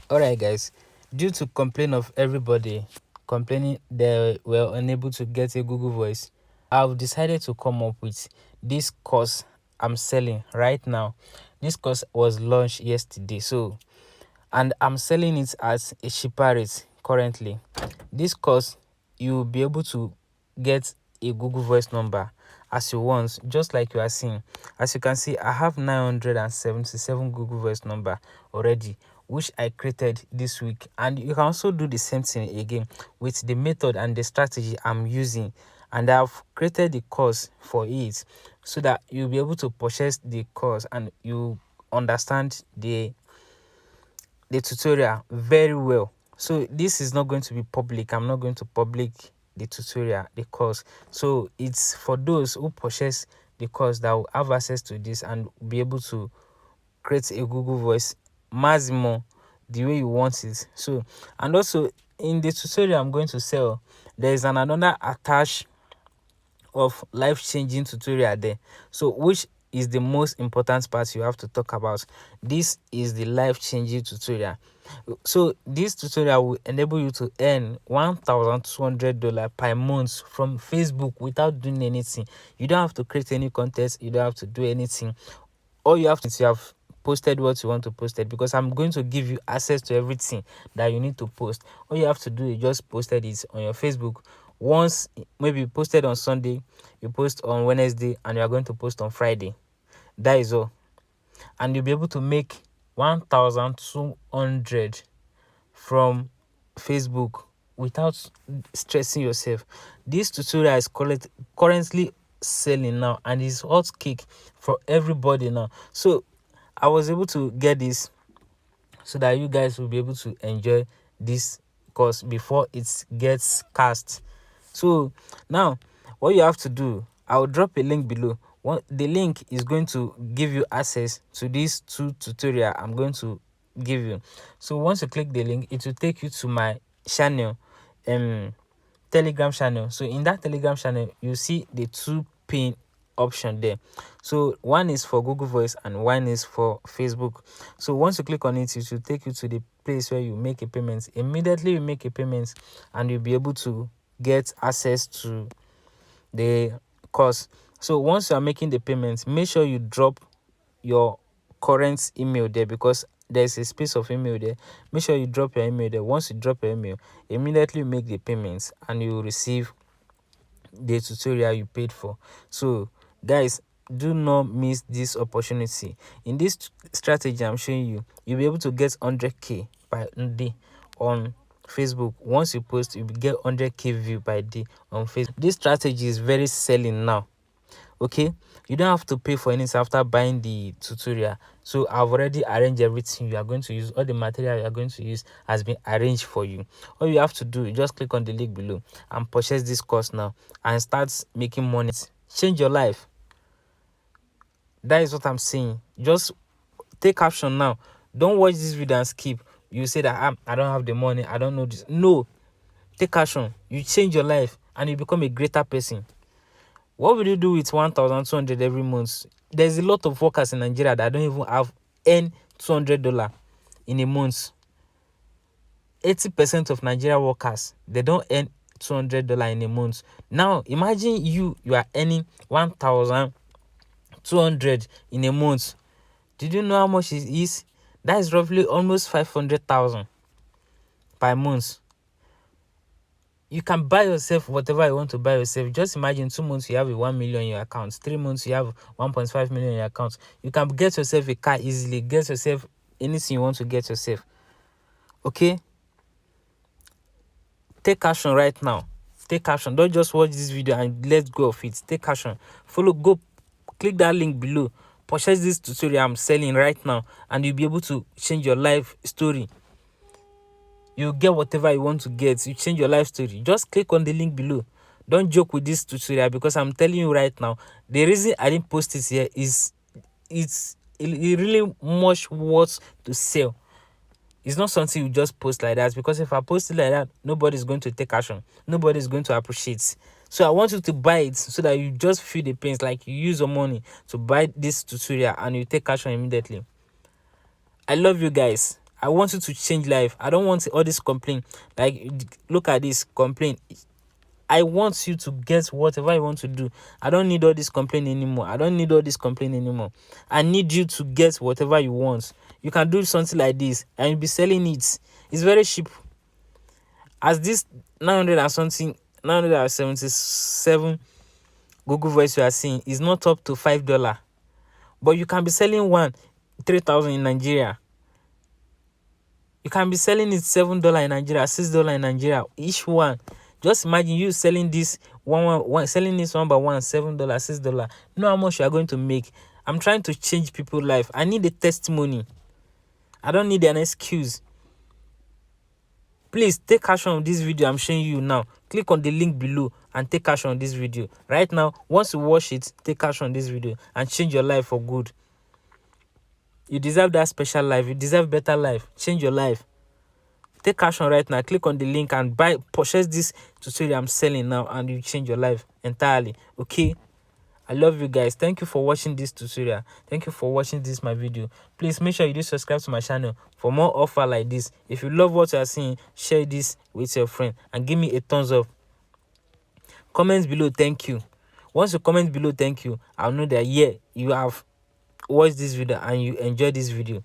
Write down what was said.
Alright guys, due to complaint of everybody complaining they were unable to get a Google Voice, I've decided to come up with this course I'm selling right now. This course was launched yesterday, and I'm selling it at a cheaper rate currently. This course, you'll be able to get a Google Voice number as you want, just like you are seeing. As you can see, I have 977 Google Voice number already, which I created this week. And you can also do the same thing again with the method and the strategy I'm using. And I've created the course for it so that you'll be able to purchase the course and you understand the tutorial very well. So this is not going to be public. I'm not going to public the tutorial, the course. So it's for those who purchase the course that will have access to this and be able to create a Google Voice maximum the way you want it. So, and also in the tutorial I'm going to sell, there is another attached of life-changing tutorial there, so which is the most important part you have to talk about. This is the life-changing tutorial. So this tutorial will enable you to earn $1,200 per month from Facebook without doing anything. You don't have to create any content, you don't have to do anything. All you have to do is you have posted what you want to post it, because I'm going to give you access to everything that you need to post. All you have to do is just posted it on your Facebook. Once maybe you posted on Sunday, you post on Wednesday, and you are going to post on Friday. That is all. And you'll be able to make 1,200 from Facebook without stressing yourself. This tutorial is currently selling now and is hot cake for everybody now. So I was able to get this so that you guys will be able to enjoy this course before it gets cast. So now what you have to do, I'll drop a link below. The link is going to give you access to these two tutorial I'm going to give you. So once you click the link, it will take you to my channel, Telegram channel. So in that Telegram channel, you see the two pin option there. So one is for Google Voice and one is for Facebook. So once you click on it, it will take you to the place where you make a payment. Immediately you make a payment and you'll be able to get access to the course. So once you are making the payment, make sure you drop your current email there, because there's a space of email there. Make sure you drop your email there. Once you drop your email, immediately make the payments and you will receive the tutorial you paid for. So guys, do not miss this opportunity. In this strategy I'm showing you, you'll be able to get 100k by day on Facebook. Once you post, you will get 100k view by day on Facebook. This strategy is very selling now. Okay, you don't have to pay for anything after buying the tutorial. So I've already arranged everything you are going to use. All the material you are going to use has been arranged for you. All you have to do is just click on the link below and purchase this course now and start making money. Change your life. That is what I'm saying. Just take action now. Don't watch this video and skip. You say that I don't have the money, I don't know this. No, take action. You change your life and you become a greater person. What will you do with 1,200 every month? There's a lot of workers in Nigeria that don't even have earn $200 in a month. 80% of Nigeria workers, they don't earn $200 in a month. Now imagine you are earning 1,200 in a month. Did you know how much it is? That is roughly almost 500,000 per month. You can buy yourself whatever you want to buy yourself. Just imagine 2 months you have a 1 million in your account, 3 months you have 1.5 million in your account. You can get yourself a car easily, get yourself anything you want to get yourself. Okay, take action right now. Take action. Don't just watch this video and let go of it. Take action. Follow, go click that link below, purchase this tutorial I'm selling right now, and you'll be able to change your life story. You get whatever you want to get. You change your life story. Just click on the link below. Don't joke with this tutorial, because I'm telling you right now, the reason I didn't post it here is it's really much worth to sell. It's not something you just post like that, because if I post it like that, nobody's going to take action. Nobody's going to appreciate. So I want you to buy it so that you just feel the pains, like you use your money to buy this tutorial and you take action immediately. I love you guys. I want you to change life. I don't want all this complaint. Like, look at this complaint. I want you to get whatever you want to do. I don't need all this complaint anymore. I don't need all this complaint anymore. I need you to get whatever you want. You can do something like this and you'll be selling it. It's very cheap. As this 900 and something, 977 Google Voice you are seeing is not up to $5. But you can be selling one 3,000 in Nigeria. You can be selling it $7 in Nigeria, $6 in Nigeria, each one. Just imagine you selling this selling this one by one, $7, $6. You know how much you are going to make. I'm trying to change people's life. I need a testimony. I don't need an excuse. Please take action on this video I'm showing you now. Click on the link below and take action on this video. Right now, once you watch it, take action on this video and change your life for good. You deserve that special life. You deserve better life. Change your life. Take action right now. Click on the link and purchase this tutorial I'm selling now, and you change your life entirely. Okay? I love you guys. Thank you for watching this tutorial. Thank you for watching this my video. Please make sure you do subscribe to my channel for more offer like this. If you love what you are seeing, share this with your friend and give me a thumbs up. Comment below thank you. Once you comment below thank you, I'll know that yeah, you have watched this video and you enjoyed this video.